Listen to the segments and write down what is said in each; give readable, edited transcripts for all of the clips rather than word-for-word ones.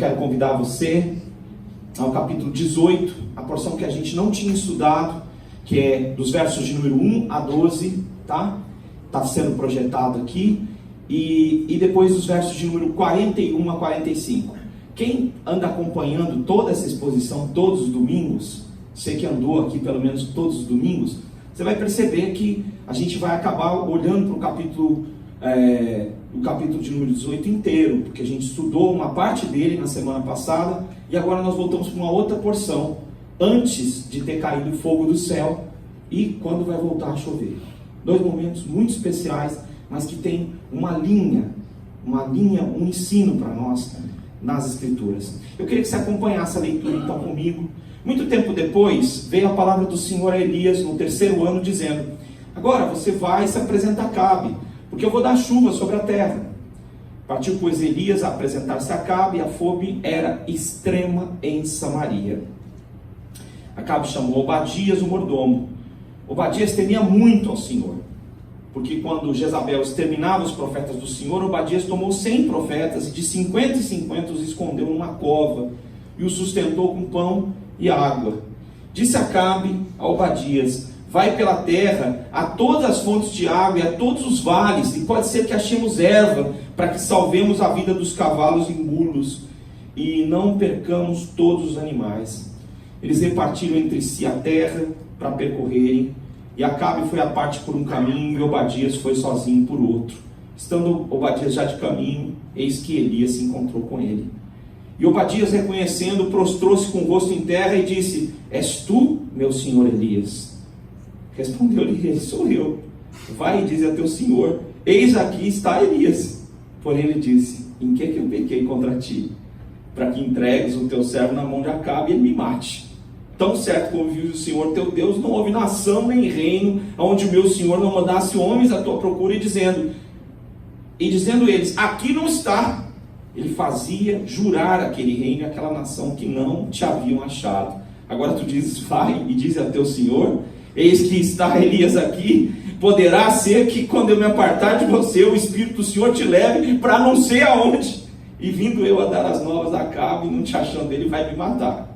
quero convidar você ao capítulo 18, a porção que a gente não tinha estudado, que é dos versos de número 1 a 12, tá? Está sendo projetado aqui, e depois dos versos de número 41 a 45. Quem anda acompanhando toda essa exposição todos os domingos, você que andou aqui pelo menos todos os domingos, você vai perceber que a gente vai acabar olhando para o capítulo de número 18 inteiro, porque a gente estudou uma parte dele na semana passada, e agora nós voltamos para uma outra porção, antes de ter caído fogo do céu, e quando vai voltar a chover. Dois momentos muito especiais, mas que tem uma linha, um ensino para nós nas Escrituras. Eu queria que você acompanhasse a leitura então comigo. Muito tempo depois, veio a palavra do Senhor a Elias no 3º ano, dizendo: agora você vai se apresentar a Acabe, porque eu vou dar chuva sobre a terra. Partiu, pois, Elias a apresentar-se a Acabe, e a fome era extrema em Samaria. Acabe chamou Obadias, o mordomo. Obadias temia muito ao Senhor, porque quando Jezabel exterminava os profetas do Senhor, Obadias tomou 100 profetas, e de 50 em 50 os escondeu numa cova, e os sustentou com pão e água. Disse Acabe a Obadias: vai pela terra a todas as fontes de água e a todos os vales, e pode ser que achemos erva, para que salvemos a vida dos cavalos e mulos, e não percamos todos os animais. Eles repartiram entre si a terra para percorrerem, e Acabe foi à parte por um caminho, e Obadias foi sozinho por outro. Estando Obadias já de caminho, eis que Elias se encontrou com ele. E Obadias, reconhecendo, prostrou-se com o rosto em terra e disse: és tu, meu senhor Elias? Respondeu-lhe ele: sou eu. Vai e dize a teu senhor: eis aqui está Elias. Porém ele disse: em que eu pequei contra ti, para que entregues o teu servo na mão de Acabe e ele me mate? Tão certo como vive o Senhor teu Deus, não houve nação nem reino onde o meu Senhor não mandasse homens à tua procura, e dizendo eles: aqui não está. Ele fazia jurar aquele reino e aquela nação que não te haviam achado. Agora tu dizes: vai e dize a teu Senhor: eis que está Elias aqui. Poderá ser que quando eu me apartar de você, o Espírito do Senhor te leve para não sei aonde, e vindo eu a dar as novas a Acabe, e não te achando, ele vai me matar.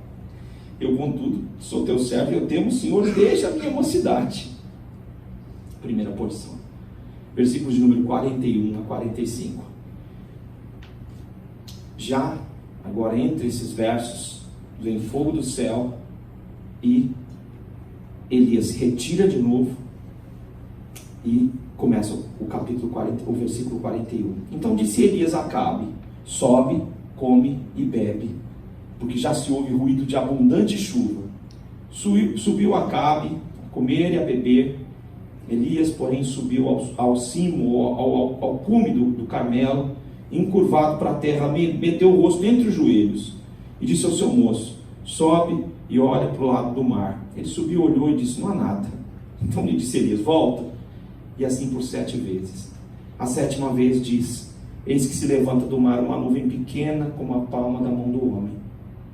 Eu, contudo, sou teu servo e eu temo o Senhor desde a minha mocidade. Primeira porção, versículos de número 41 a 45. Já agora, entre esses versos, vem fogo do céu, e Elias se retira de novo, e começa o versículo 41. Então disse Elias a Acabe: sobe, come e bebe, porque já se ouve ruído de abundante chuva. Subiu Acabe a comer e a beber. Elias, porém, subiu ao cimo, ao cume do Carmelo, encurvado para a terra, meteu o rosto entre os joelhos, e disse ao seu moço: sobe e olha para o lado do mar. Ele subiu, olhou e disse: não há nada. Então lhe disse Elias: volta. E assim por 7 vezes. A 7ª vez diz: eis que se levanta do mar uma nuvem pequena como a palma da mão do homem.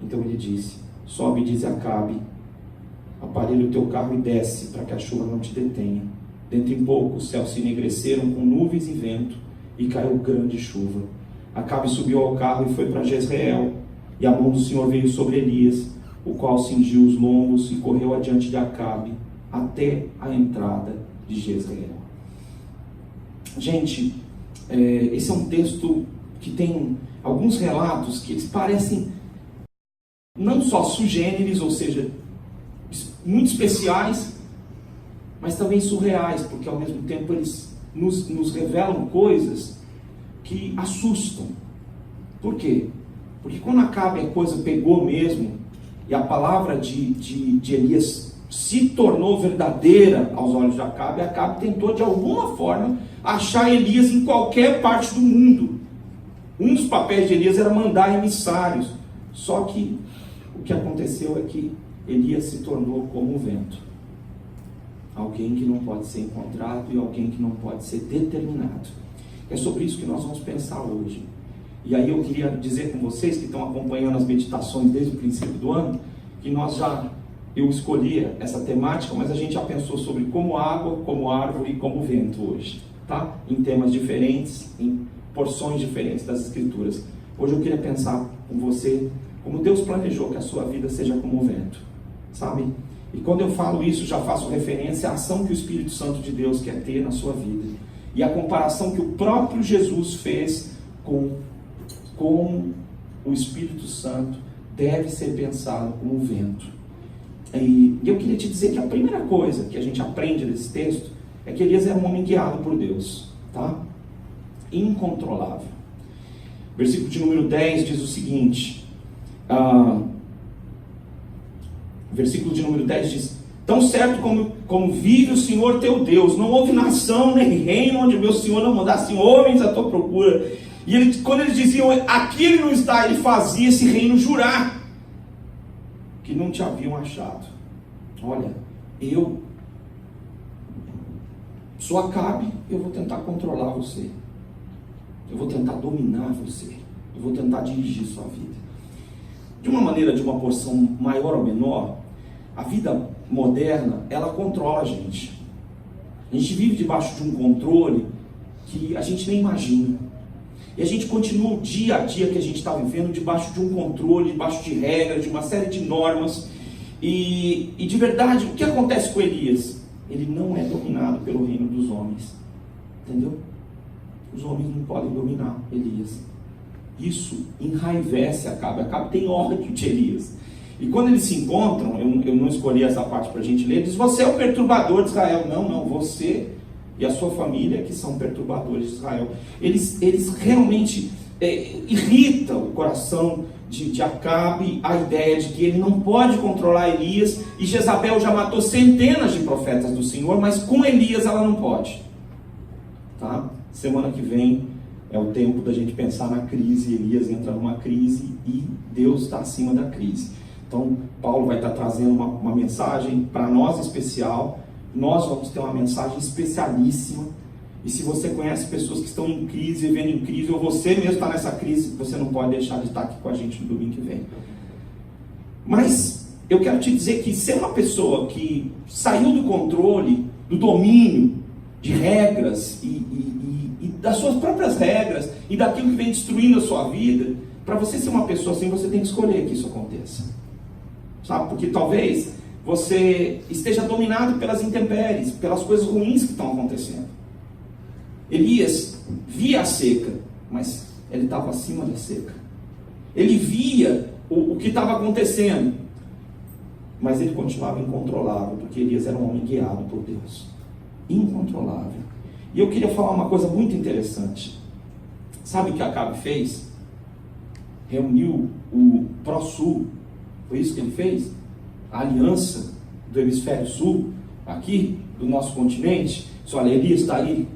Então ele disse: sobe e diz a Acabe: aparelha o teu carro e desce, para que a chuva não te detenha. Dentro em pouco os céus se enegreceram com nuvens e vento, e caiu grande chuva. Acabe subiu ao carro e foi para Jezreel, e a mão do Senhor veio sobre Elias, o qual cingiu os lombos e correu adiante de Acabe até a entrada de Jezreel. Gente, esse é um texto que tem alguns relatos que eles parecem não só sui generis, ou seja, muito especiais, mas também surreais, porque ao mesmo tempo eles nos revelam coisas que assustam. Por quê? Porque quando Acabe a coisa pegou mesmo, e a palavra de Elias se tornou verdadeira aos olhos de Acabe, Acabe tentou de alguma forma achar Elias em qualquer parte do mundo. Um dos papéis de Elias era mandar emissários, só que o que aconteceu é que Elias se tornou como o vento, alguém que não pode ser encontrado e alguém que não pode ser determinado. É sobre isso que nós vamos pensar hoje. E aí eu queria dizer com vocês que estão acompanhando as meditações desde o princípio do ano, que eu escolhi essa temática, mas a gente já pensou sobre como água, como árvore e como vento hoje, tá? Em temas diferentes, em porções diferentes das Escrituras. Hoje eu queria pensar com você como Deus planejou que a sua vida seja como o vento, sabe? E quando eu falo isso, já faço referência à ação que o Espírito Santo de Deus quer ter na sua vida. E a comparação que o próprio Jesus fez com o Espírito Santo deve ser pensado como o vento. E eu queria te dizer que a primeira coisa que a gente aprende nesse texto é que Elias era um homem guiado por Deus, tá? Incontrolável. Versículo de número 10 diz o seguinte, versículo de número 10 diz: tão certo como vive o Senhor teu Deus, não houve nação nem reino onde meu Senhor não mandasse homens à tua procura. E quando eles diziam, aqui ele não está, ele fazia esse reino jurar que não te haviam achado. Olha, eu sou Acabe, eu vou tentar controlar você, eu vou tentar dominar você, eu vou tentar dirigir sua vida. De uma maneira, de uma porção maior ou menor, a vida moderna, ela controla a gente. A gente vive debaixo de um controle que a gente nem imagina. E a gente continua o dia a dia que a gente está vivendo debaixo de um controle, debaixo de regras, de uma série de normas. E de verdade, o que acontece com Elias? Ele não é dominado pelo reino dos homens. Entendeu? Os homens não podem dominar Elias. Isso enraivece Acabe. Acabe tem ódio de Elias. E quando eles se encontram, eu não escolhi essa parte para a gente ler, diz: você é o perturbador de Israel. Não, você e a sua família que são perturbadores de Israel. Eles realmente irritam o coração de Acabe, a ideia de que ele não pode controlar Elias, e Jezabel já matou centenas de profetas do Senhor, mas com Elias ela não pode. Tá? Semana que vem é o tempo da gente pensar na crise. Elias entra numa crise e Deus está acima da crise. Então Paulo vai estar trazendo uma mensagem para nós especial. Nós vamos ter uma mensagem especialíssima. E se você conhece pessoas que estão em crise, vivendo em crise, ou você mesmo está nessa crise, você não pode deixar de estar aqui com a gente no domingo que vem. Mas eu quero te dizer que ser uma pessoa que saiu do controle, do domínio de regras e das suas próprias regras e daquilo que vem destruindo a sua vida, para você ser uma pessoa assim, você tem que escolher que isso aconteça. Sabe? Porque talvez você esteja dominado pelas intempéries, pelas coisas ruins que estão acontecendo. Elias via a seca, mas ele estava acima da seca. Ele via o que estava acontecendo, mas ele continuava incontrolável, porque Elias era um homem guiado por Deus. Incontrolável. E eu queria falar uma coisa muito interessante. Sabe o que Acabe fez? Reuniu o Pró-Sul. Foi isso que ele fez? A aliança do hemisfério sul, aqui, do nosso continente. Disse: olha, Elias está aí.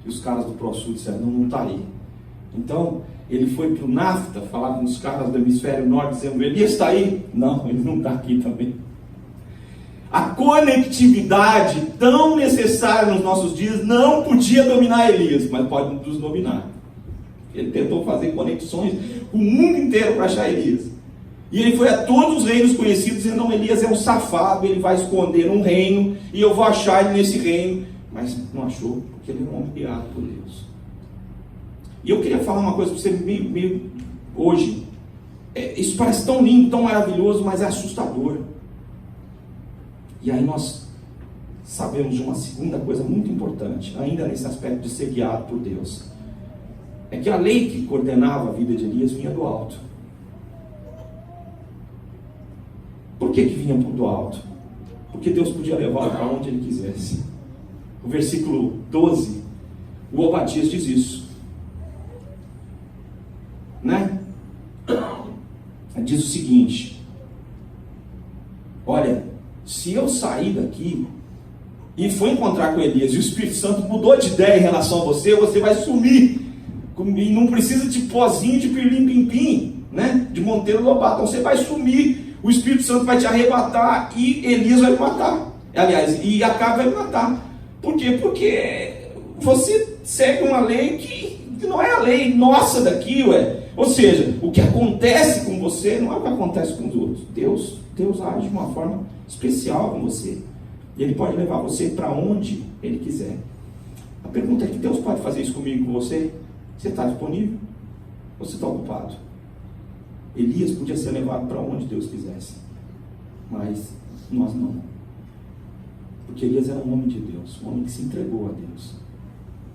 E os caras do Pró-Sul disseram: não está aí. Então, ele foi para o NAFTA falar com os caras do hemisfério norte, dizendo: Elias está aí. Não, ele não está aqui também. A conectividade tão necessária nos nossos dias não podia dominar Elias, mas pode nos dominar. Ele tentou fazer conexões com o mundo inteiro para achar Elias. E ele foi a todos os reinos conhecidos, dizendo: não, Elias é um safado, ele vai esconder um reino, e eu vou achar ele nesse reino. Mas não achou, porque ele é um homem guiado por Deus. E eu queria falar uma coisa para você meio hoje. Isso parece tão lindo, tão maravilhoso, mas é assustador. E aí nós sabemos de uma segunda coisa muito importante, ainda nesse aspecto de ser guiado por Deus. É que a lei que coordenava a vida de Elias vinha do alto. Por que vinha do alto? Porque Deus podia levá-lo para onde ele quisesse. O versículo 12, o Obadias diz isso. Né? Diz o seguinte: olha, se eu sair daqui e for encontrar com Elias e o Espírito Santo mudou de ideia em relação a você, você vai sumir. E não precisa de pozinho de pirlim-pim-pim, né? De Monteiro Lobato. Então você vai sumir, o Espírito Santo vai te arrebatar e Elias vai me matar. Aliás, e Acabe vai me matar. Por quê? Porque você segue uma lei que não é a lei nossa daqui, ué. Ou seja, o que acontece com você não é o que acontece com os outros. Deus age de uma forma especial com você. E Ele pode levar você para onde Ele quiser. A pergunta é que Deus pode fazer isso comigo e com você? Você está disponível? Você está ocupado. Elias podia ser levado para onde Deus quisesse, mas nós não. Porque Elias era um homem de Deus, um homem que se entregou a Deus.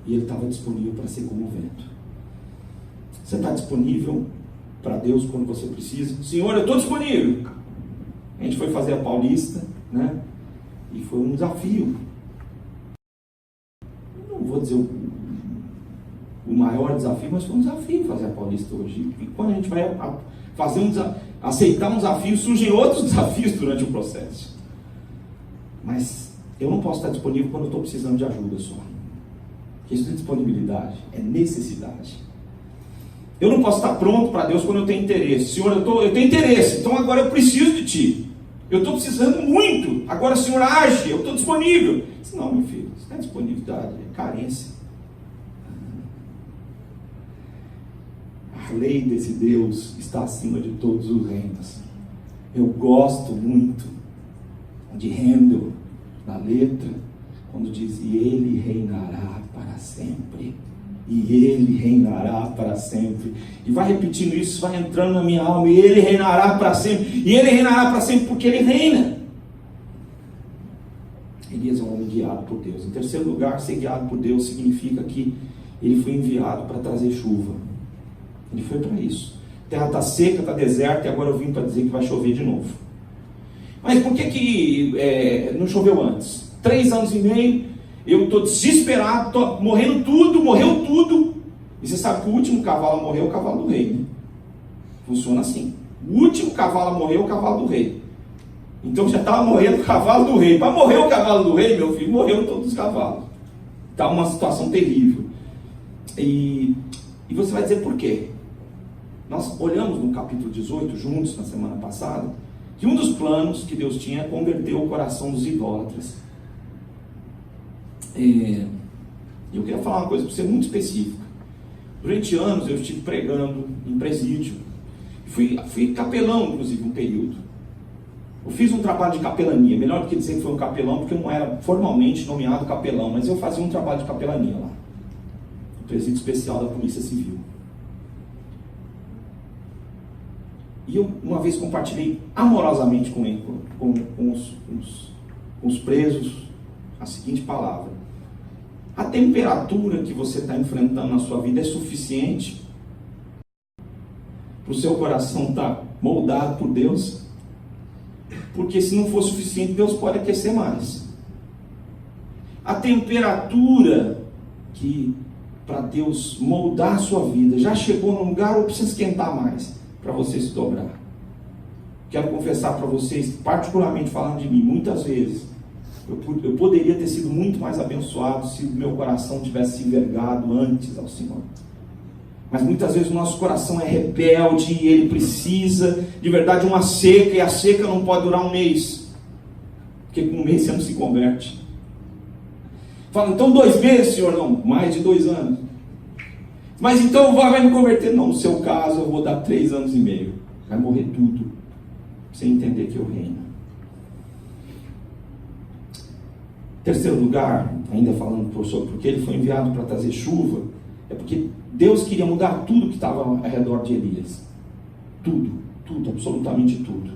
E ele estava disponível para ser como o vento. Você está disponível para Deus quando você precisa? Senhor, eu estou disponível. A gente foi fazer a Paulista, né? E foi um desafio. Não vou dizer o maior desafio, mas foi um desafio fazer a Paulista hoje. E quando a gente vai fazer aceitar um desafio, surgem outros desafios durante o processo. Mas eu não posso estar disponível quando eu estou precisando de ajuda só. Porque isso não é disponibilidade, é necessidade. Eu não posso estar pronto para Deus quando eu tenho interesse. Senhor, eu tenho interesse, então agora eu preciso de Ti. Eu estou precisando muito. Agora, Senhor, age, eu estou disponível. Não, meu filho, isso não é disponibilidade, é carência. A lei desse Deus está acima de todos os reinos. Eu gosto muito de Handel, na letra, quando diz: e Ele reinará para sempre. E Ele reinará para sempre. E vai repetindo isso, vai entrando na minha alma. E Ele reinará para sempre. E Ele reinará para sempre porque Ele reina. Elias é um homem guiado por Deus. Em terceiro lugar, ser guiado por Deus significa que ele foi enviado para trazer chuva. Ele foi para isso. A terra está seca, está deserta, e agora eu vim para dizer que vai chover de novo. Mas por que não choveu antes? 3 anos e meio, eu estou desesperado, estou morrendo tudo, morreu tudo. E você sabe que o último cavalo a morrer é o cavalo do rei, né? Funciona assim. O último cavalo a morrer é o cavalo do rei. Então já estava morrendo o cavalo do rei. Para morrer o cavalo do rei, meu filho, morreram todos os cavalos. Está uma situação terrível. E você vai dizer por quê? Nós olhamos no capítulo 18 juntos na semana passada, que um dos planos que Deus tinha é converter o coração dos idólatras. Eu queria falar uma coisa para você muito específica. Durante anos eu estive pregando em presídio. Fui capelão, inclusive, um período. Eu fiz um trabalho de capelania. Melhor do que dizer que foi um capelão, porque eu não era formalmente nomeado capelão, mas eu fazia um trabalho de capelania lá. No presídio especial da Polícia Civil. E eu uma vez compartilhei amorosamente com os presos a seguinte palavra: a temperatura que você está enfrentando na sua vida é suficiente para o seu coração estar moldado por Deus? Porque se não for suficiente, Deus pode aquecer mais. A temperatura que para Deus moldar a sua vida já chegou num lugar ou precisa esquentar mais para você se dobrar? Quero confessar para vocês, particularmente falando de mim, muitas vezes eu poderia ter sido muito mais abençoado se o meu coração tivesse se envergado antes ao Senhor. Mas muitas vezes o nosso coração é rebelde e ele precisa de verdade de uma seca, e a seca não pode durar um mês, porque com um mês você não se converte. Fala, então 2 meses, Senhor? Não, mais de 2 anos. Mas então vai me converter? Não, no seu caso eu vou dar 3 anos e meio. Vai morrer tudo, sem entender que eu reino. Terceiro lugar, ainda falando sobre porque ele foi enviado para trazer chuva, é porque Deus queria mudar tudo que estava ao redor de Elias. Tudo, absolutamente tudo.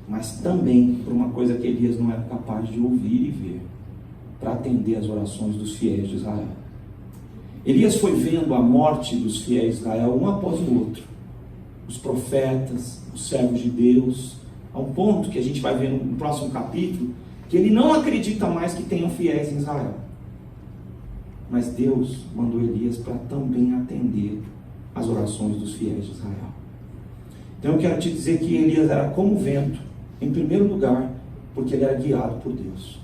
Mas também por uma coisa que Elias não era capaz de ouvir e ver, para atender às orações dos fiéis de Israel. Elias foi vendo a morte dos fiéis de Israel um após o outro. Os profetas, os servos de Deus, a um ponto que a gente vai ver no próximo capítulo, que ele não acredita mais que tenham fiéis em Israel. Mas Deus mandou Elias para também atender às orações dos fiéis de Israel. Então eu quero te dizer que Elias era como o vento, em primeiro lugar, porque ele era guiado por Deus.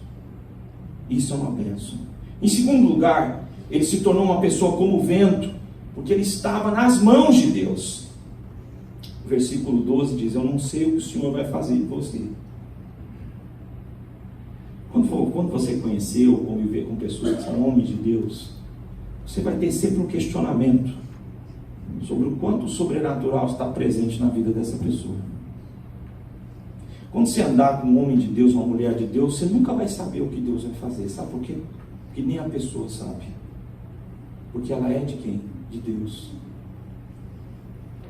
Isso é uma bênção. Em segundo lugar, ele se tornou uma pessoa como o vento, porque ele estava nas mãos de Deus. O versículo 12 diz: eu não sei o que o Senhor vai fazer em você. Quando você conhecer ou conviver com pessoas que são homens de Deus, você vai ter sempre um questionamento sobre o quanto o sobrenatural está presente na vida dessa pessoa. Quando você andar com um homem de Deus, uma mulher de Deus, você nunca vai saber o que Deus vai fazer. Sabe por quê? Porque nem a pessoa sabe. Porque ela é de quem? De Deus.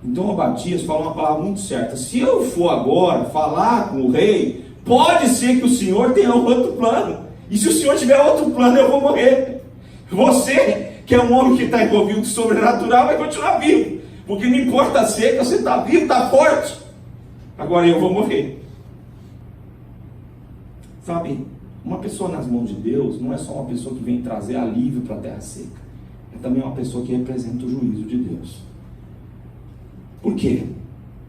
Então Abadias falou uma palavra muito certa: se eu for agora falar com o rei, pode ser que o senhor tenha outro plano, e se o senhor tiver outro plano, eu vou morrer. Você, que é um homem que está envolvido com o sobrenatural, vai continuar vivo, porque não importa a seca, você está vivo, está forte. Agora eu vou morrer. Sabe, uma pessoa nas mãos de Deus não é só uma pessoa que vem trazer alívio para a terra seca, é também uma pessoa que representa o juízo de Deus. Por quê?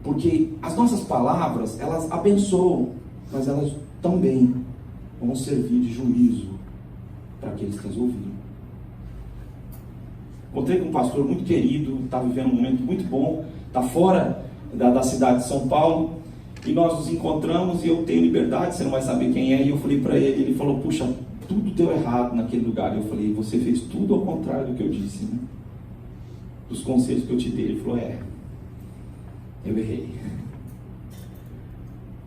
Porque as nossas palavras, elas abençoam, mas elas também vão servir de juízo para aqueles que as ouviram. Encontrei com um pastor muito querido, está vivendo um momento muito bom, está fora da cidade de São Paulo, e nós nos encontramos, e eu tenho liberdade, você não vai saber quem é, e eu falei para ele, ele falou: puxa, tudo deu errado naquele lugar. Eu falei: você fez tudo ao contrário do que eu disse, né? Dos conselhos que eu te dei. Ele falou: eu errei.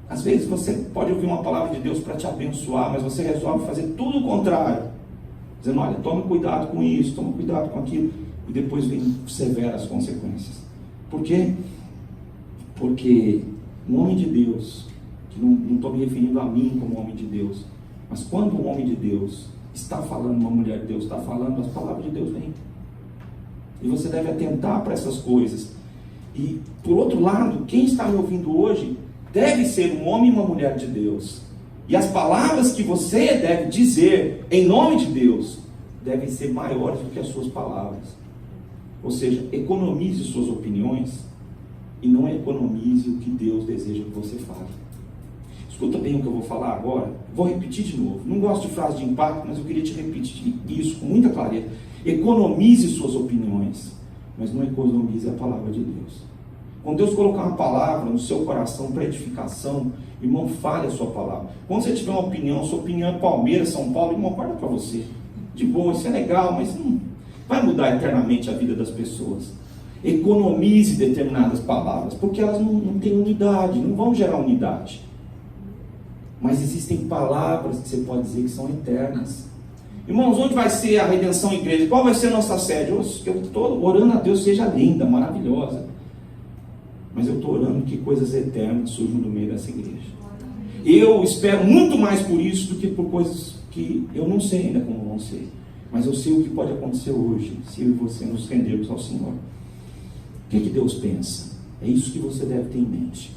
Às vezes você pode ouvir uma palavra de Deus para te abençoar, mas você resolve fazer tudo o contrário, dizendo: olha, tome cuidado com isso, tome cuidado com aquilo, e depois vem severas consequências. Por quê? Porque um homem de Deus, que não estou me referindo a mim como homem de Deus, mas quando um homem de Deus está falando, uma mulher de Deus está falando, as palavras de Deus vêm, e você deve atentar para essas coisas. E por outro lado, quem está me ouvindo hoje deve ser um homem e uma mulher de Deus, e as palavras que você deve dizer em nome de Deus devem ser maiores do que as suas palavras. Ou seja, economize suas opiniões e não economize o que Deus deseja que você fale. Escuta bem o que eu vou falar agora. Vou repetir de novo. Não gosto de frase de impacto, mas eu queria te repetir isso com muita clareza. Economize suas opiniões, mas não economize a palavra de Deus. Quando Deus colocar uma palavra no seu coração para edificação, irmão, fale a sua palavra. Quando você tiver uma opinião, sua opinião é Palmeiras, São Paulo, irmão, guarda para você. De boa, isso é legal, mas não vai mudar eternamente a vida das pessoas. Economize determinadas palavras, porque elas não têm unidade, não vão gerar unidade. Mas existem palavras que você pode dizer que são eternas. Irmãos, onde vai ser a Redenção Igreja? Qual vai ser a nossa sede? Eu estou orando a Deus seja linda, maravilhosa, mas eu estou orando que coisas eternas surjam do meio dessa igreja. Eu espero muito mais por isso do que por coisas que eu não sei ainda como vão ser, mas eu sei o que pode acontecer hoje, se eu e você nos rendermos ao Senhor. O que Deus pensa? É isso que você deve ter em mente.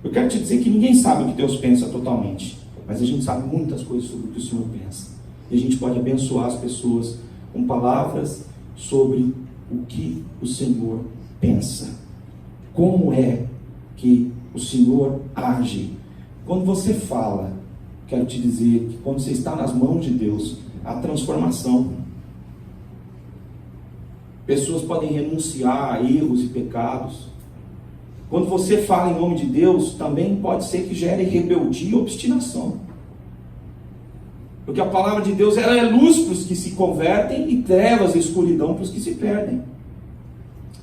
Eu quero te dizer que ninguém sabe o que Deus pensa totalmente, mas a gente sabe muitas coisas sobre o que o Senhor pensa, e a gente pode abençoar as pessoas com palavras sobre o que o Senhor pensa. Como é que o Senhor age? Quando você fala, quero te dizer que quando você está nas mãos de Deus, há transformação. Pessoas podem renunciar a erros e pecados. Quando você fala em nome de Deus, também pode ser que gere rebeldia e obstinação. Porque a palavra de Deus, ela é luz para os que se convertem e trevas e escuridão para os que se perdem.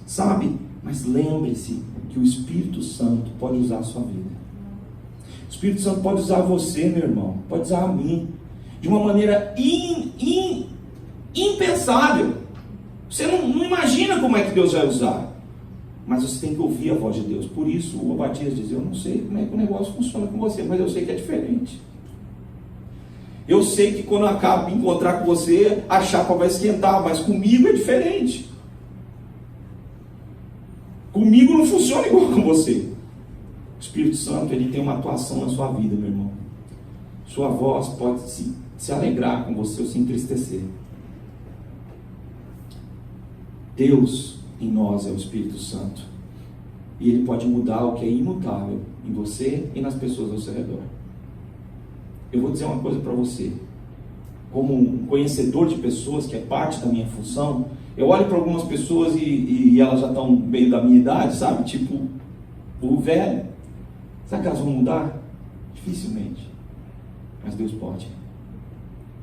Sabe? Mas lembre-se que o Espírito Santo pode usar a sua vida. O Espírito Santo pode usar você, meu irmão, pode usar a mim, de uma maneira impensável. Você não imagina como é que Deus vai usar, mas você tem que ouvir a voz de Deus. Por isso o Abadias diz: eu não sei como é que o negócio funciona com você, mas eu sei que é diferente. Eu sei que quando eu acabo de encontrar com você, a chapa vai esquentar, mas comigo é diferente. Comigo não funciona igual com você. O Espírito Santo, ele tem uma atuação na sua vida, meu irmão. Sua voz pode se alegrar com você ou se entristecer. Deus em nós é o Espírito Santo, e ele pode mudar o que é imutável em você e nas pessoas ao seu redor. Eu vou dizer uma coisa para você, como um conhecedor de pessoas, que é parte da minha função. Eu olho para algumas pessoas e elas já estão meio da minha idade, sabe? Tipo, o velho. Será que elas vão mudar? Dificilmente. Mas Deus pode.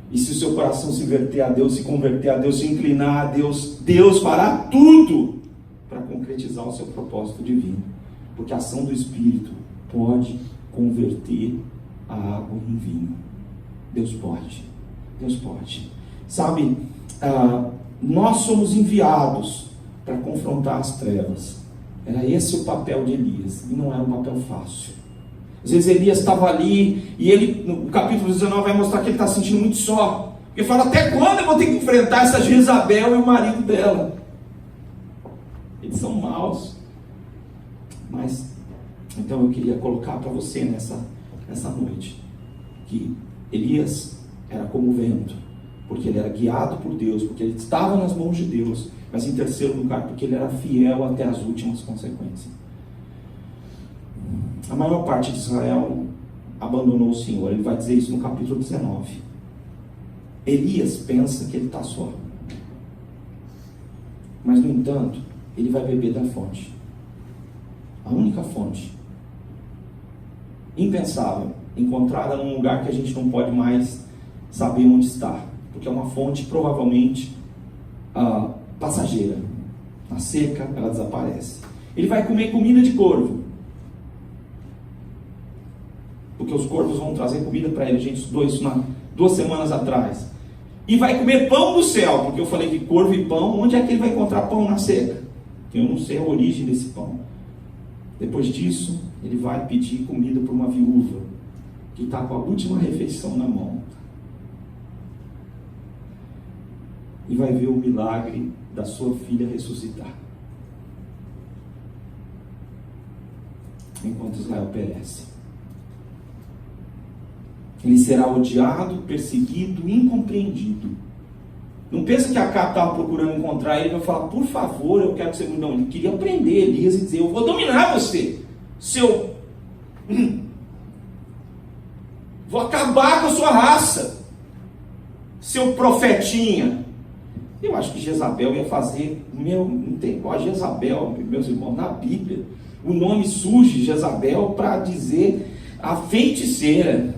E se o seu coração se inverter a Deus, se converter a Deus, se inclinar a Deus, Deus fará tudo para concretizar o seu propósito divino. Porque a ação do Espírito pode converter a água em vinho. Deus pode. Deus pode. Sabe, nós somos enviados para confrontar as trevas. Era esse o papel de Elias, e não era um papel fácil. Às vezes Elias estava ali, e ele, no capítulo 19, vai mostrar que ele está se sentindo muito só. Ele fala, até quando eu vou ter que enfrentar essa Jezabel e o marido dela? Eles são maus. Mas, então eu queria colocar para você nessa noite, que Elias era como o vento, porque ele era guiado por Deus, porque ele estava nas mãos de Deus, mas em terceiro lugar, porque ele era fiel até as últimas consequências. A maior parte de Israel abandonou o Senhor. Ele vai dizer isso no capítulo 19. Elias pensa que ele está só, mas no entanto, ele vai beber da fonte, a única fonte impensável, encontrada num lugar que a gente não pode mais saber onde está, porque é uma fonte provavelmente passageira. Na seca ela desaparece. Ele vai comer comida de corvo, porque os corvos vão trazer comida para ele. A gente estudou isso 2 semanas atrás. E vai comer pão do céu, porque eu falei que corvo e pão, onde é que ele vai encontrar pão na seca? Eu não sei a origem desse pão. Depois disso, ele vai pedir comida para uma viúva que está com a última refeição na mão, e vai ver o milagre da sua filha ressuscitar, enquanto Israel perece. Ele será odiado, perseguido, incompreendido. Não pensa que Acabe estava procurando encontrar ele e vai falar, por favor, eu quero que você mude. Não, ele queria prender Elias e dizer, eu vou dominar você, seu... Vou acabar com a sua raça, seu profetinha. Eu acho que Jezabel ia fazer, não tem igual a Jezabel, meus irmãos, na Bíblia. O nome surge, Jezabel, para dizer a feiticeira,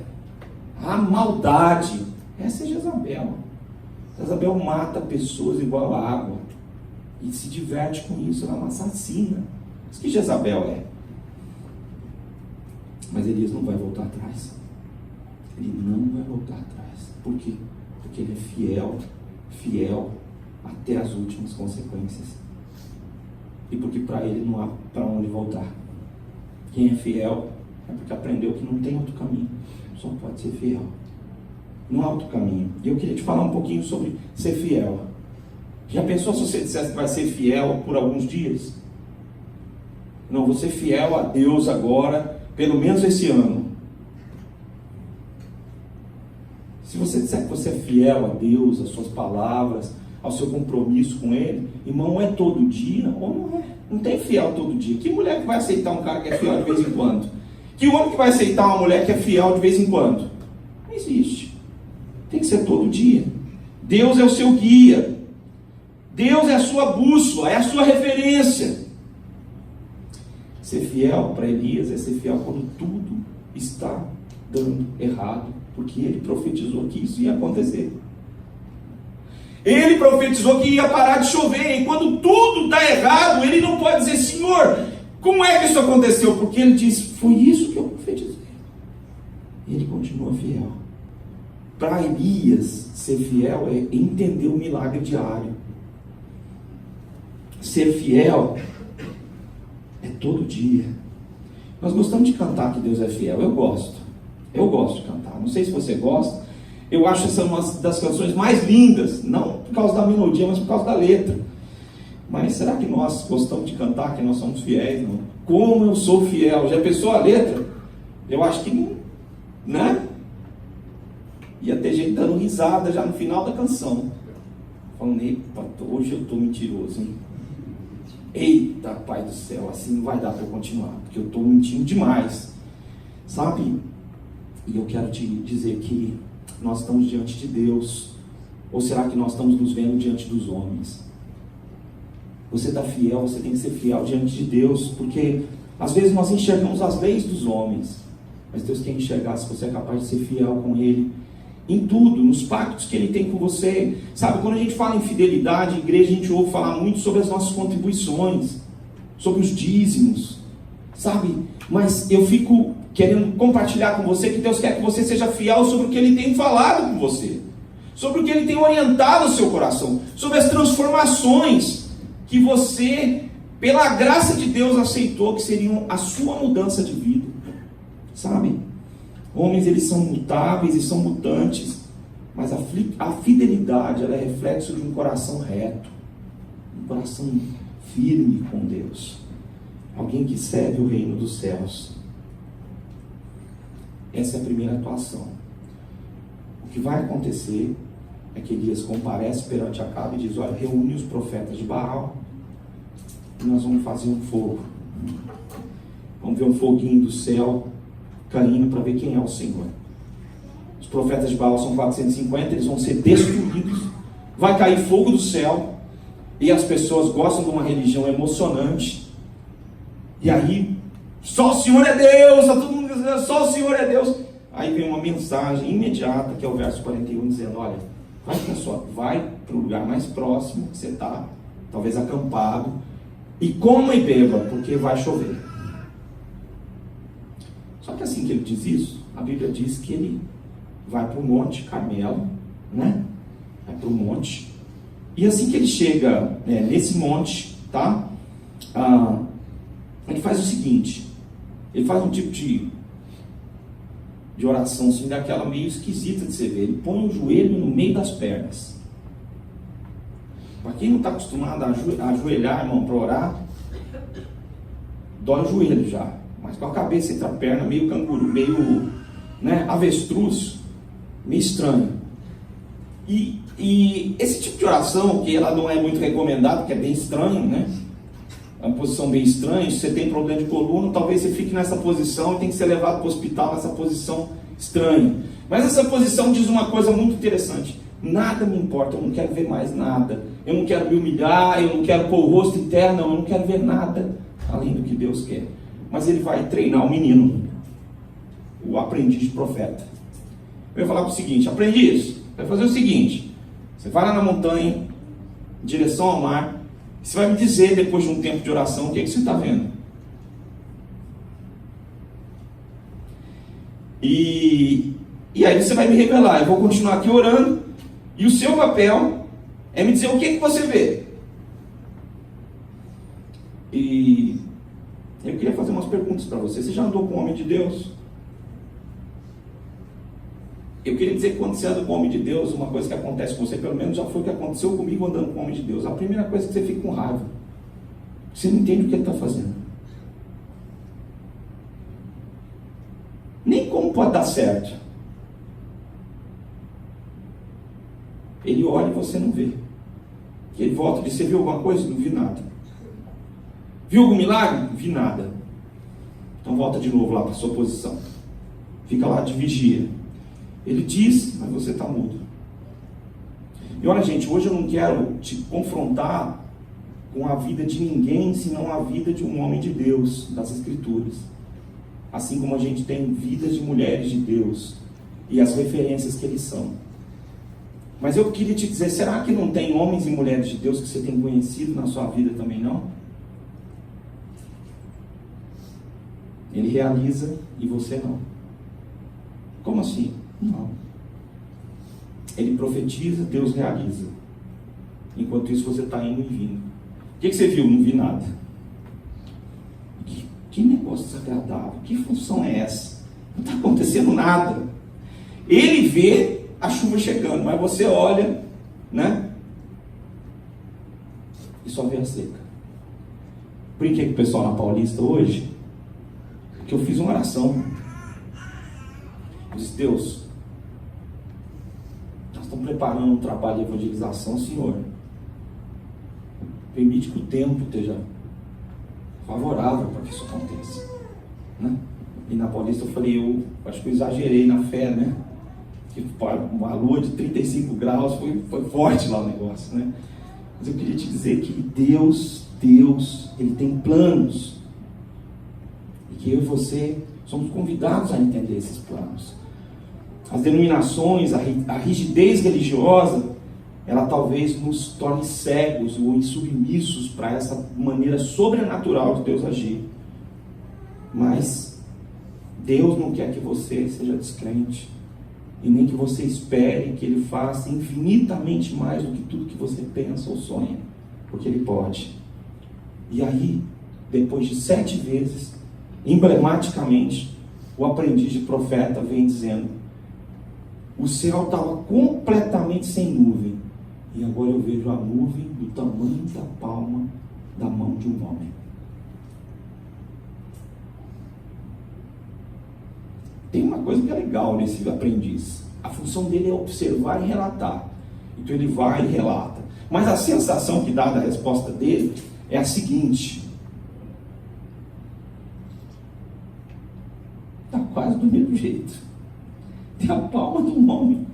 a maldade. Essa é Jezabel. Jezabel mata pessoas igual a água e se diverte com isso, ela é uma assassina. Isso que Jezabel é. Mas Elias não vai voltar atrás. Ele não vai voltar atrás. Por quê? Porque ele é fiel até as últimas consequências. E porque para ele não há para onde voltar. Quem é fiel é porque aprendeu que não tem outro caminho. Só pode ser fiel. Não há outro caminho. E eu queria te falar um pouquinho sobre ser fiel. Já pensou se você dissesse que vai ser fiel por alguns dias? Não, vou ser fiel a Deus agora, pelo menos esse ano. Se você disser que você é fiel a Deus, às suas palavras, ao seu compromisso com Ele, irmão, é todo dia ou não é? Não tem fiel todo dia. Que mulher que vai aceitar um cara que é fiel de vez em quando? Que homem que vai aceitar uma mulher que é fiel de vez em quando? Não existe. Tem que ser todo dia. Deus é o seu guia. Deus é a sua bússola, é a sua referência. Ser fiel para Elias é ser fiel quando tudo está dando errado, porque ele profetizou que isso ia acontecer. Ele profetizou que ia parar de chover, e quando tudo está errado, ele não pode dizer, Senhor, como é que isso aconteceu? Porque ele diz, foi isso que eu profetizei. E ele continua fiel. Para Elias, ser fiel é entender o milagre diário. Ser fiel é todo dia. Nós gostamos de cantar que Deus é fiel. Eu gosto de cantar. Não sei se você gosta. Eu acho essa uma das canções mais lindas. Não por causa da melodia, mas por causa da letra. Mas será que nós gostamos de cantar, que nós somos fiéis? Não? Como eu sou fiel. Já pensou a letra? Eu acho que não, né? Ia ter gente dando risada já no final da canção. Falando, eita, hoje eu estou mentiroso, hein? Eita, Pai do céu, assim não vai dar para eu continuar, porque eu estou mentindo demais. Sabe? E eu quero te dizer que nós estamos diante de Deus. Ou será que nós estamos nos vendo diante dos homens? Você está fiel, você tem que ser fiel diante de Deus, porque às vezes nós enxergamos as leis dos homens, mas Deus quer enxergar se você é capaz de ser fiel com Ele em tudo, nos pactos que Ele tem com você. Sabe, quando a gente fala em fidelidade, igreja, a gente ouve falar muito sobre as nossas contribuições, sobre os dízimos, sabe? Mas eu fico querendo compartilhar com você que Deus quer que você seja fiel sobre o que Ele tem falado com você, sobre o que Ele tem orientado o seu coração, sobre as transformações que você pela graça de Deus, aceitou que seriam a sua mudança de vida. Sabe? Homens, eles são mutáveis e são mutantes, mas a fidelidade, ela é reflexo de um coração reto, um coração firme com Deus, alguém que serve o reino dos céus. Essa é a primeira atuação. O que vai acontecer é que Elias comparece perante Acabe e diz: olha, reúne os profetas de Baal e nós vamos fazer um fogo. Vamos ver um foguinho do céu caindo para ver quem é o Senhor. Os profetas de Baal são 450, eles vão ser destruídos. Vai cair fogo do céu. E as pessoas gostam de uma religião emocionante. E aí, só o Senhor é Deus, está todo mundo dizendo, só o Senhor é Deus. Aí vem uma mensagem imediata, que é o verso 41, dizendo: olha, vai para o lugar mais próximo que você está, talvez acampado, e coma e beba, porque vai chover. Só que assim que ele diz isso, a Bíblia diz que ele vai para o Monte Carmelo, né? Vai para o monte. E assim que ele chega nesse monte, tá? Ele faz o seguinte: ele faz um tipo de oração assim, daquela meio esquisita de você ver. Ele põe o joelho no meio das pernas. Para quem não está acostumado a ajoelhar, irmão, para orar, dói o joelho já. Mas com a cabeça entre a perna, meio canguru, meio avestruz, meio estranho. E esse tipo de oração, que ela não é muito recomendada, que é bem estranho, né? É uma posição bem estranha. Se você tem problema de coluna, talvez você fique nessa posição e tem que ser levado para o hospital nessa posição estranha. Mas essa posição diz uma coisa muito interessante: nada me importa, eu não quero ver mais nada. Eu não quero me humilhar, eu não quero pôr o rosto em terra, não, eu não quero ver nada além do que Deus quer. Mas ele vai treinar o menino, o aprendiz de profeta. Eu vai falar o seguinte: aprendiz, vai fazer o seguinte: você vai lá na montanha, em direção ao mar, e você vai me dizer, depois de um tempo de oração, o que você está vendo. E aí você vai me revelar. Eu vou continuar aqui orando, e o seu papel é me dizer o que você vê. E eu queria fazer umas perguntas para você. Você já andou com o homem de Deus? Eu queria dizer que quando você anda com o homem de Deus, uma coisa que acontece com você, pelo menos já foi o que aconteceu comigo andando com o homem de Deus. A primeira coisa é que você fica com raiva. Você não entende o que ele está fazendo. Nem como pode dar certo. Ele olha e você não vê. Ele volta e diz: você viu alguma coisa? Não vi nada. Viu algum milagre? Não vi nada. Então volta de novo lá para a sua posição. Fica lá de vigia. Ele diz, mas você está mudo. E olha, gente, hoje eu não quero te confrontar com a vida de ninguém, senão a vida de um homem de Deus, das Escrituras. Assim como a gente tem vidas de mulheres de Deus e as referências que eles são. Mas eu queria te dizer, será que não tem homens e mulheres de Deus que você tem conhecido na sua vida também, não? Ele realiza e você não. Como assim? Não. Ele profetiza, Deus realiza. Enquanto isso você está indo e vindo. O que você viu? Não vi nada. Que negócio desagradável. Que função é essa? Não está acontecendo nada. Ele vê a chuva chegando, mas você olha, né? E só vê a seca. Brinquei com o pessoal na Paulista hoje, porque eu fiz uma oração. Eu disse: Deus, nós estamos preparando um trabalho de evangelização, Senhor. Permite que o tempo esteja favorável para que isso aconteça, né? E na Paulista eu falei, eu acho que eu exagerei na fé, né? Que uma lua de 35 graus foi forte lá o negócio, né? Mas eu queria te dizer que Deus, Ele tem planos. E que eu e você somos convidados a entender esses planos. As denominações, a rigidez religiosa, ela talvez nos torne cegos ou insubmissos para essa maneira sobrenatural de Deus agir. Mas Deus não quer que você seja descrente. E nem que você espere que Ele faça infinitamente mais do que tudo que você pensa ou sonha. Porque Ele pode. E aí, depois de 7 vezes, emblematicamente, o aprendiz de profeta vem dizendo: o céu estava completamente sem nuvem, e agora eu vejo a nuvem do tamanho da palma da mão de um homem. Tem uma coisa que é legal nesse aprendiz: a função dele é observar e relatar. Então ele vai e relata. Mas a sensação que dá da resposta dele é a seguinte: está quase do mesmo jeito. Tem a palma de um homem.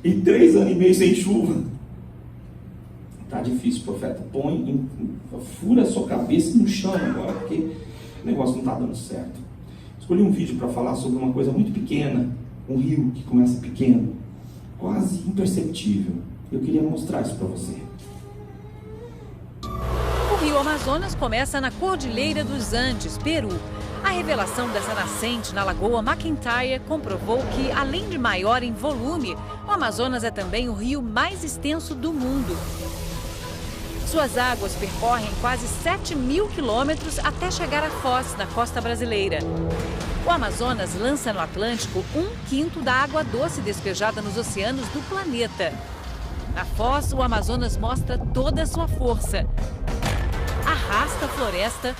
E 3 anos e meio sem chuva. Está difícil, profeta. Fura a sua cabeça no chão agora, porque o negócio não está dando certo. Escolhi um vídeo para falar sobre uma coisa muito pequena. Um rio que começa pequeno, quase imperceptível. Eu queria mostrar isso para você. O rio Amazonas começa na Cordilheira dos Andes, Peru. A revelação dessa nascente na Lagoa McIntyre comprovou que, além de maior em volume, o Amazonas é também o rio mais extenso do mundo. Suas águas percorrem quase 7.000 quilômetros até chegar a Foz, na costa brasileira. O Amazonas lança no Atlântico 1/5 da água doce despejada nos oceanos do planeta. Na Foz, o Amazonas mostra toda a sua força. Arrasta a floresta,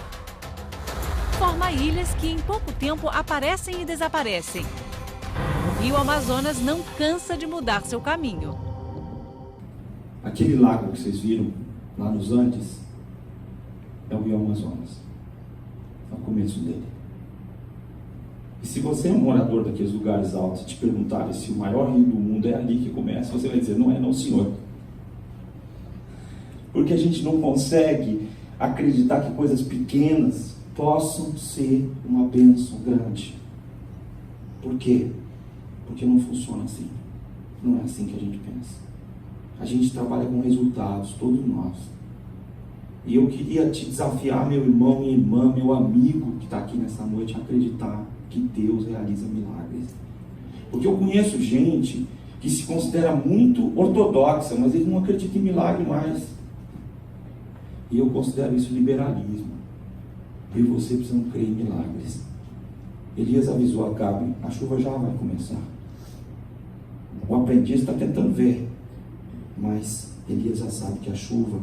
forma ilhas que em pouco tempo aparecem e desaparecem. O rio Amazonas não cansa de mudar seu caminho. Aquele lago que vocês viram lá nos Andes é o rio Amazonas. É o começo dele. E se você é um morador daqueles lugares altos e te perguntarem se o maior rio do mundo é ali que começa, você vai dizer: não é, não, senhor. Porque a gente não consegue acreditar que coisas pequenas possam ser uma bênção grande. Por quê? Porque não funciona assim. Não é assim que a gente pensa. A gente trabalha com resultados, todos nós. E eu queria te desafiar, meu irmão, minha irmã, meu amigo que está aqui nessa noite, a acreditar que Deus realiza milagres. Porque eu conheço gente que se considera muito ortodoxa, mas ele não acredita em milagre mais. E eu considero isso liberalismo. Eu e você precisamos crer em milagres. Elias avisou a Acabe: a chuva já vai começar. O aprendiz está tentando ver, mas Elias já sabe que a chuva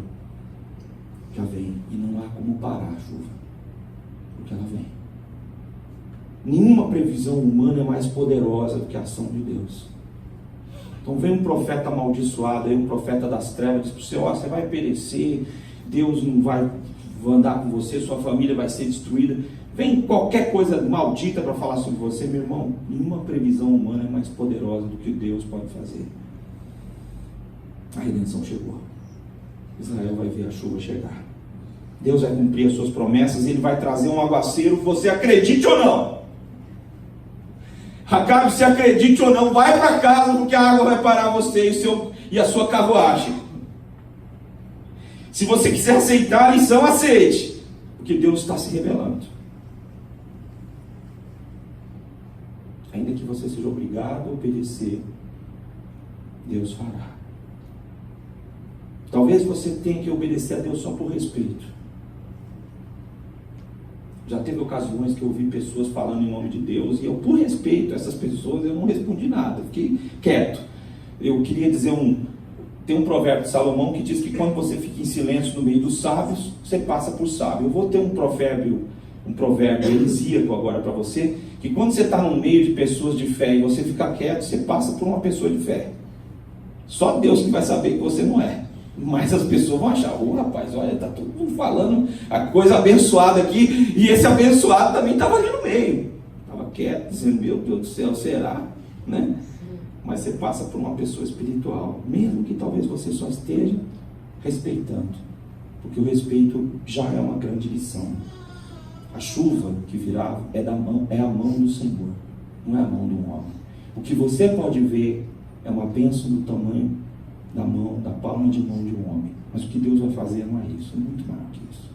já vem, e não há como parar a chuva, porque ela vem. Nenhuma previsão humana é mais poderosa do que a ação de Deus. Então vem um profeta amaldiçoado, aí um profeta das trevas, diz para você: ó, você vai perecer, Deus não vai andar com você, sua família vai ser destruída. Vem qualquer coisa maldita para falar sobre você, meu irmão. Nenhuma previsão humana é mais poderosa do que Deus pode fazer. A redenção chegou. Israel vai ver a chuva chegar. Deus vai cumprir as suas promessas e Ele vai trazer um aguaceiro, você acredite ou não. Acabe, se acredite ou não, vai para casa, porque a água vai parar você e a sua carruagem. Se você quiser aceitar a lição, aceite, porque Deus está se revelando. Ainda que você seja obrigado a obedecer, Deus fará. Talvez você tenha que obedecer a Deus só por respeito. Já teve ocasiões que eu ouvi pessoas falando em nome de Deus e eu, por respeito a essas pessoas, eu não respondi nada, fiquei quieto. Eu queria dizer tem um provérbio de Salomão que diz que quando você fica em silêncio no meio dos sábios, você passa por sábio. Eu vou ter um provérbio elisíaco agora para você, que quando você está no meio de pessoas de fé e você fica quieto, você passa por uma pessoa de fé. Só Deus que vai saber que você não é. Mas as pessoas vão achar: rapaz, olha, está todo mundo falando a coisa abençoada aqui, e esse abençoado também estava ali no meio. Estava quieto, dizendo: meu Deus do céu, será? Né? Mas você passa por uma pessoa espiritual, mesmo que talvez você só esteja respeitando, porque o respeito já é uma grande lição. A chuva que virá é a mão do Senhor, não é a mão de um homem. O que você pode ver é uma bênção do tamanho da palma de mão de um homem, mas o que Deus vai fazer não é isso, é muito maior que isso.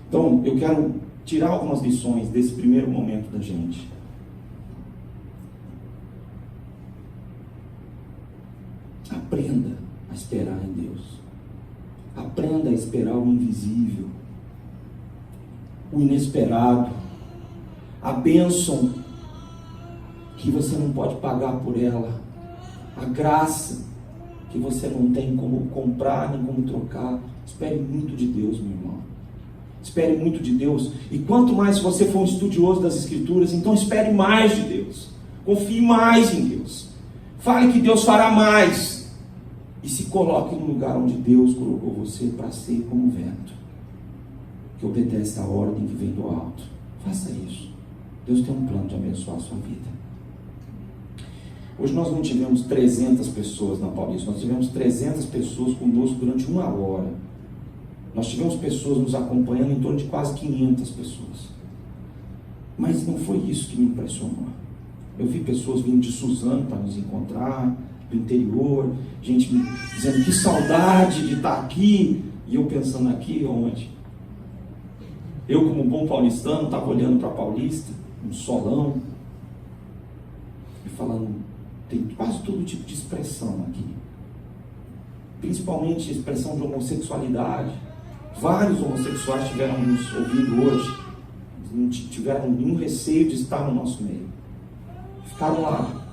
Então eu quero tirar algumas lições desse primeiro momento da gente. Aprenda a esperar em Deus. Aprenda a esperar o invisível. o inesperado, a bênção que você não pode pagar por ela, a graça que você não tem como comprar nem como trocar. Espere muito de Deus, meu irmão. Espere muito de Deus. E quanto mais se você for um estudioso das Escrituras, então espere mais de Deus. Confie mais em Deus. Fale que Deus fará mais. E se coloque no lugar onde Deus colocou você para ser como vento, que obedece a ordem que vem do alto. Faça isso. Deus tem um plano de abençoar a sua vida. Hoje nós não tivemos 300 pessoas na Paulista, nós tivemos 300 pessoas conosco durante 1 hora. Nós tivemos pessoas nos acompanhando, em torno de quase 500 pessoas. Mas não foi isso que me impressionou. Eu vi pessoas vindo de Suzano para nos encontrar, do interior, gente me dizendo que saudade de estar aqui, e eu pensando aqui onde? Eu, como bom paulistano, estava olhando para a Paulista, um solão, e falando, tem quase todo tipo de expressão aqui, principalmente expressão de homossexualidade. Vários homossexuais tiveram nos ouvindo hoje, não tiveram nenhum receio de estar no nosso meio, ficaram lá.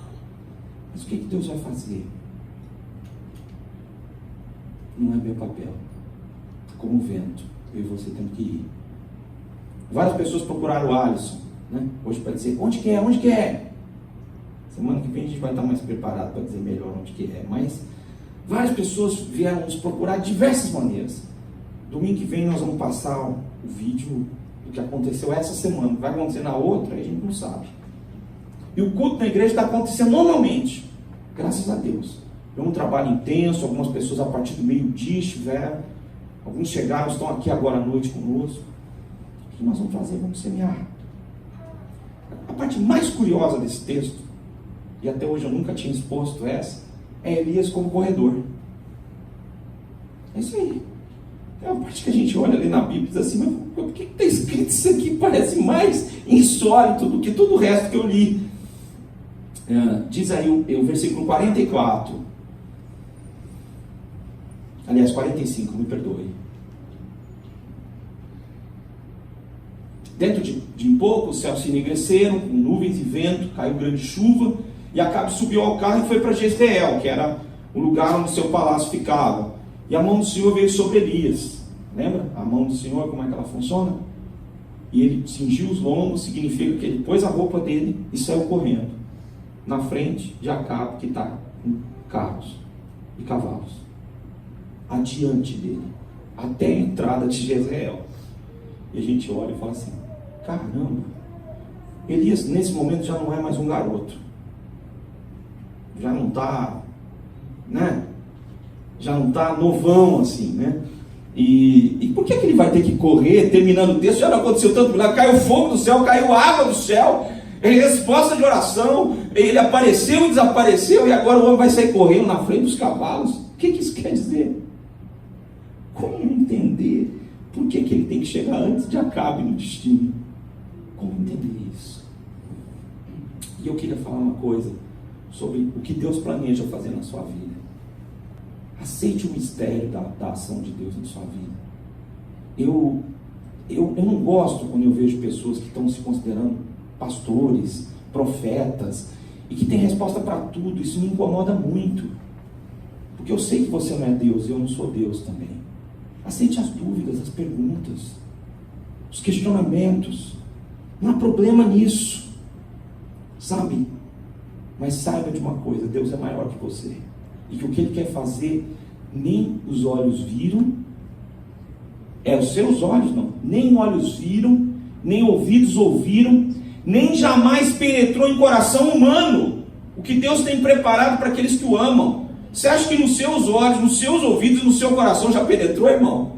Mas o que Deus vai fazer? Não é meu papel. Como vento, eu e você temos que ir. Várias pessoas procuraram o Alisson, né? Hoje para dizer, onde que é? Onde que é? Semana que vem a gente vai estar mais preparado para dizer melhor onde que é. Mas várias pessoas vieram nos procurar de diversas maneiras. Domingo que vem nós vamos passar o vídeo do que aconteceu essa semana. Vai acontecer na outra, a gente não sabe. E o culto na igreja está acontecendo normalmente, graças a Deus. É um trabalho intenso, algumas pessoas a partir do meio-dia estiveram, alguns chegaram, estão aqui agora à noite conosco. O que nós vamos fazer? Vamos semear. A parte mais curiosa desse texto, e até hoje eu nunca tinha exposto essa, é Elias como corredor. É isso aí. É uma parte que a gente olha ali na Bíblia e diz assim, mas por que está escrito isso aqui? Parece mais insólito do que todo o resto que eu li. Diz aí o versículo 44, aliás 45, me perdoe. Dentro de pouco os céus se enegreceram, com nuvens e vento, caiu grande chuva, e Acabe subiu ao carro e foi para Jezreel, que era o lugar onde seu palácio ficava. E a mão do Senhor veio sobre Elias. Lembra? A mão do Senhor, como é que ela funciona? E ele cingiu os lombos, significa que ele pôs a roupa dele e saiu correndo na frente de Acabe, que está com carros e cavalos, adiante dele, até a entrada de Jezreel. E a gente olha e fala assim, caramba, Elias nesse momento já não é mais um garoto, já não está, né? Já não está novão assim, né? E por que ele vai ter que correr, terminando o texto? Já não aconteceu tanto milagre, caiu fogo do céu, caiu água do céu, em resposta de oração, ele apareceu e desapareceu, e agora o homem vai sair correndo na frente dos cavalos. O que isso quer dizer? Como entender por que ele tem que chegar antes de Acabe no destino? Como entender isso? E eu queria falar uma coisa sobre o que Deus planeja fazer na sua vida. Aceite o mistério da ação de Deus na sua vida. Eu não gosto quando eu vejo pessoas que estão se considerando pastores, profetas, e que têm resposta para tudo. Isso me incomoda muito, porque eu sei que você não é Deus e eu não sou Deus também. Aceite as dúvidas, as perguntas, os questionamentos. Não há problema nisso, sabe? Mas saiba de uma coisa, Deus é maior que você, e que o que Ele quer fazer, nem os olhos viram, os seus olhos não, nem olhos viram, nem ouvidos ouviram, nem jamais penetrou em coração humano o que Deus tem preparado para aqueles que o amam. Você acha que nos seus olhos, nos seus ouvidos, no seu coração já penetrou, irmão?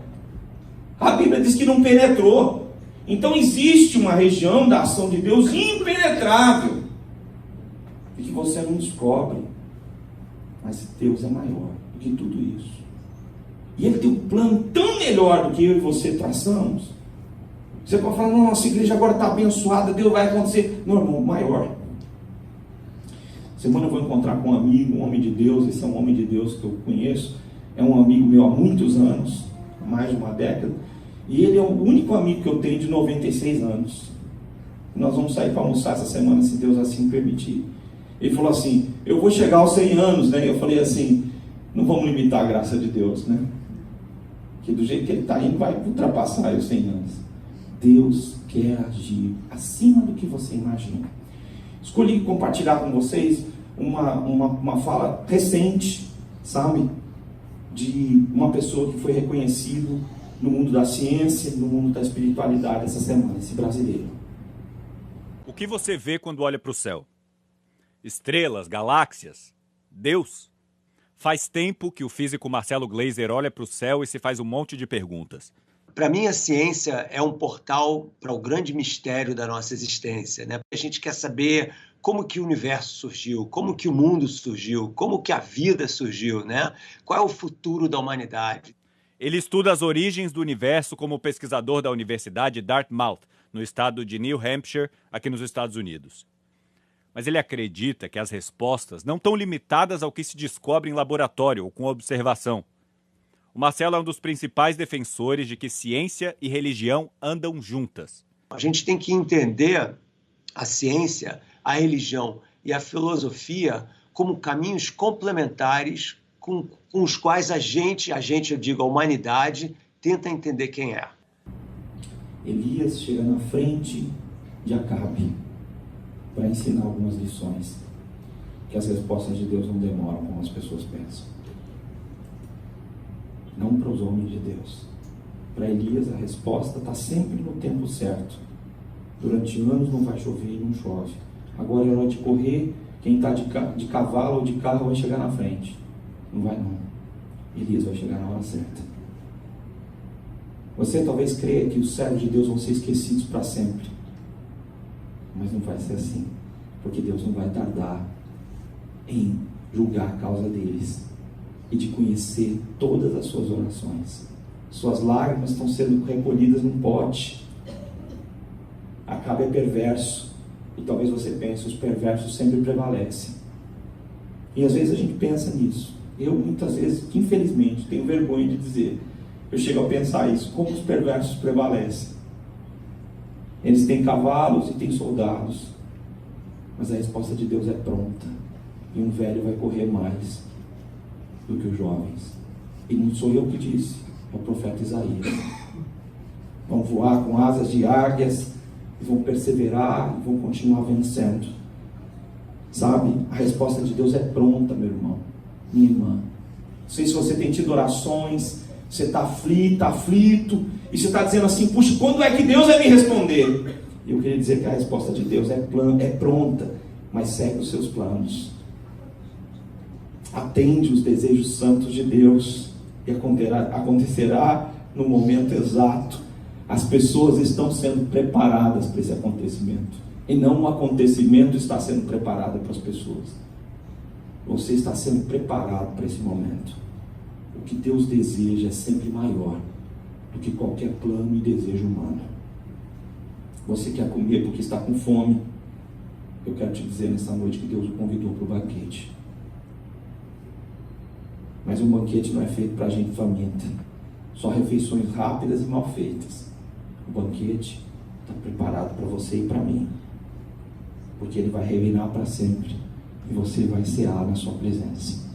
A Bíblia diz que não penetrou. Então existe uma região da ação de Deus impenetrável, e que você não descobre. Mas Deus é maior do que tudo isso. E Ele tem um plano tão melhor do que eu e você traçamos. Você pode falar, nossa igreja agora está abençoada, Deus vai acontecer. Não, irmão, maior. Semana eu vou encontrar com um amigo, um homem de Deus. Esse é um homem de Deus que eu conheço. É um amigo meu há muitos anos, há mais de uma década. E ele é o único amigo que eu tenho de 96 anos. Nós vamos sair para almoçar essa semana, se Deus assim permitir. Ele falou assim, eu vou chegar aos 100 anos, né? Eu falei assim, não vamos limitar a graça de Deus, né? Que do jeito que ele está indo, vai ultrapassar os 100 anos. Deus quer agir acima do que você imagina. Escolhi compartilhar com vocês uma fala recente, sabe? De uma pessoa que foi reconhecido no mundo da ciência, no mundo da espiritualidade essa semana, esse brasileiro. O que você vê quando olha para o céu? Estrelas, galáxias? Deus? Faz tempo que o físico Marcelo Gleiser olha para o céu e se faz um monte de perguntas. Para mim, a ciência é um portal para o grande mistério da nossa existência, né? A gente quer saber como que o universo surgiu, como que o mundo surgiu, como que a vida surgiu, né? Qual é o futuro da humanidade? Ele estuda as origens do universo como pesquisador da Universidade Dartmouth, no estado de New Hampshire, aqui nos Estados Unidos. Mas ele acredita que as respostas não estão limitadas ao que se descobre em laboratório ou com observação. O Marcelo é um dos principais defensores de que ciência e religião andam juntas. A gente tem que entender a ciência, a religião e a filosofia como caminhos complementares com os quais a gente, eu digo, a humanidade, tenta entender quem é. Elias chega na frente de Acabe para ensinar algumas lições, que as respostas de Deus não demoram como as pessoas pensam. Não para os homens de Deus. Para Elias a resposta está sempre no tempo certo. Durante anos não vai chover e não chove. Agora é hora de correr, quem está de cavalo ou de carro vai chegar na frente. Não vai não. Elias vai chegar na hora certa. Você talvez creia que os servos de Deus vão ser esquecidos para sempre. Mas não vai ser assim. Porque Deus não vai tardar em julgar a causa deles e de conhecer todas as suas orações. Suas lágrimas estão sendo recolhidas num pote. Acabe é perverso. E talvez você pense, os perversos sempre prevalecem. E às vezes a gente pensa nisso. Eu muitas vezes, infelizmente, tenho vergonha de dizer. Eu chego a pensar isso, como os perversos prevalecem. Eles têm cavalos e têm soldados. Mas a resposta de Deus é pronta. E um velho vai correr mais do que os jovens. E não sou eu que disse, é o profeta Isaías. Vão voar com asas de águias, e vão perseverar, e vão continuar vencendo. Sabe? A resposta de Deus é pronta, meu irmão, minha irmã. Não sei se você tem tido orações, você está aflito, e você está dizendo assim, puxa, quando é que Deus vai me responder? Eu queria dizer que a resposta de Deus é pronta, mas segue os seus planos. Atende os desejos santos de Deus, e acontecerá no momento exato. As pessoas estão sendo preparadas para esse acontecimento, e não um acontecimento está sendo preparado para as pessoas. Você está sendo preparado para esse momento. O que Deus deseja é sempre maior do que qualquer plano e desejo humano. Você quer comer porque está com fome. Eu quero te dizer nessa noite que Deus o convidou para o banquete. Mas um banquete não é feito para gente faminta. Só refeições rápidas e mal feitas. O banquete está preparado para você e para mim. Porque Ele vai reinar para sempre. E você vai cear na sua presença.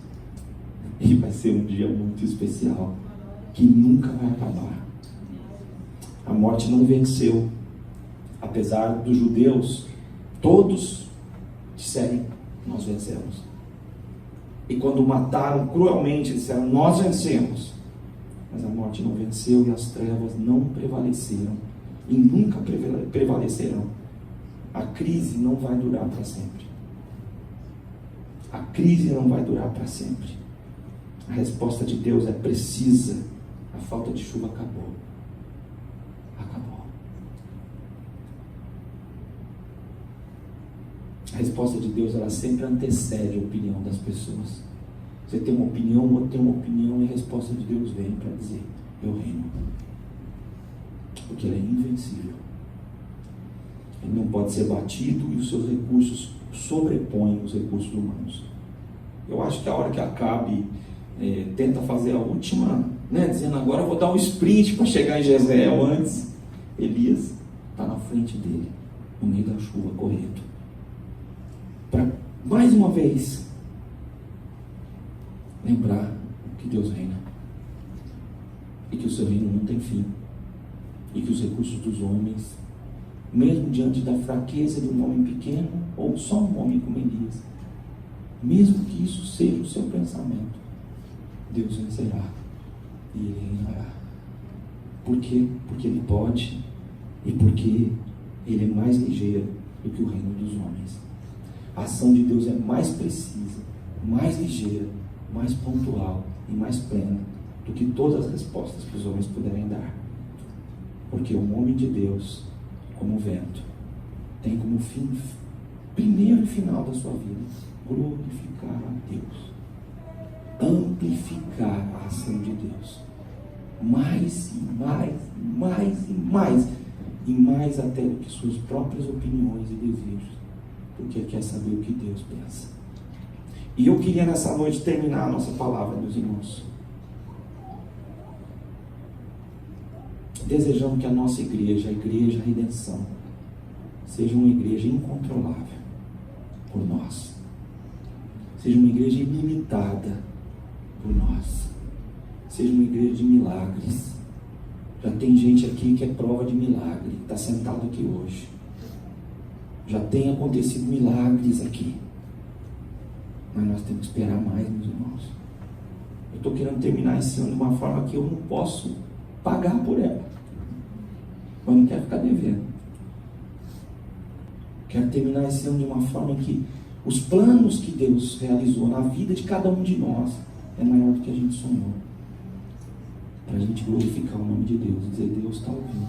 E vai ser um dia muito especial, que nunca vai acabar. A morte não venceu. Apesar dos judeus, todos disserem, nós vencemos. E quando mataram cruelmente, disseram, nós vencemos. Mas a morte não venceu e as trevas não prevaleceram. E nunca prevalecerão. A crise não vai durar para sempre. A crise não vai durar para sempre. A resposta de Deus é precisa. A falta de chuva acabou. Acabou. A resposta de Deus, ela sempre antecede a opinião das pessoas. Você tem uma opinião, ou tem uma opinião, e a resposta de Deus vem para dizer, eu reino. Porque Ele é invencível. Ele não pode ser batido e os seus recursos sobrepõem os recursos humanos. Eu acho que a hora que Acabe tenta fazer a última, dizendo agora eu vou dar um sprint para chegar em Jezreel antes. Elias está na frente dele, no meio da chuva, correndo, para mais uma vez lembrar que Deus reina e que o seu reino não tem fim, e que os recursos dos homens, mesmo diante da fraqueza de um homem pequeno ou só um homem como Elias, mesmo que isso seja o seu pensamento, Deus vencerá e Ele reinará. Por quê? Porque Ele pode e porque Ele é mais ligeiro do que o reino dos homens. A ação de Deus é mais precisa, mais ligeira, mais pontual e mais plena do que todas as respostas que os homens puderem dar. Porque o homem de Deus, como o vento, tem como fim, primeiro e final da sua vida, glorificar a Deus, amplificar a ação de Deus, mais e mais, mais e mais, e mais até do que suas próprias opiniões e desejos, porque quer saber o que Deus pensa. E eu queria nessa noite terminar a nossa palavra, meus irmãos, desejando que a nossa igreja, a Igreja Redenção, seja uma igreja incontrolável por nós, seja uma igreja ilimitada por nós, seja uma igreja de milagres. Já tem gente aqui que é prova de milagre, está sentado aqui hoje. Já tem acontecido milagres aqui, mas nós temos que esperar mais, meus irmãos. Eu estou querendo terminar esse ano de uma forma que eu não posso pagar por ela, mas não quero ficar devendo. Quero terminar esse ano de uma forma que os planos que Deus realizou na vida de cada um de nós é maior do que a gente sonhou, para a gente glorificar o nome de Deus e dizer: Deus está ouvindo.